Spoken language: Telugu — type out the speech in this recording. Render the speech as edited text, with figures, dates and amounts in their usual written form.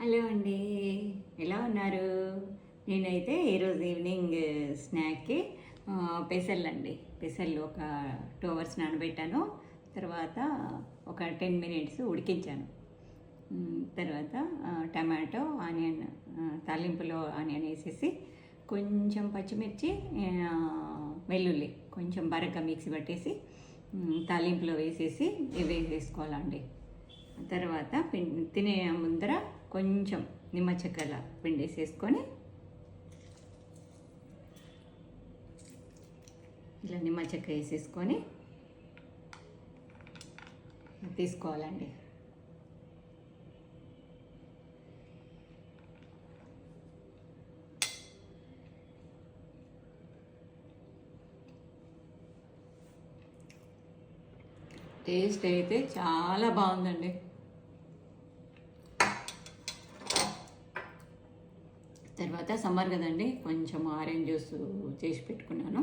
హలో అండి, ఎలా ఉన్నారు? నేనైతే ఈరోజు ఈవినింగ్ స్నాక్కి పెసర్లు అండి. పెసర్లు ఒక 2 అవర్స్ నానబెట్టాను. తర్వాత ఒక 10 మినిట్స్ ఉడికించాను. తర్వాత టమాటో ఆనియన్, తాలింపులో ఆనియన్ వేసేసి కొంచెం పచ్చిమిర్చి, వెల్లుల్లి కొంచెం బరగ్గా మిక్సీ పట్టేసి తాలింపులో వేసేసి వేసుకోవాలండి. తర్వాత తినే ముందర కొంచెం నిమ్మ చెక్కల పిండి వేసేసుకొని ఇలా నిమ్మ చెక్క వేసేసుకొని తీసుకోవాలండి. టేస్ట్ అయితే చాలా బాగుందండి. తర్వాత సమ్మర్ కదండి, కొంచెం ఆరెంజ్ జ్యూస్ చేసి పెట్టుకున్నాను.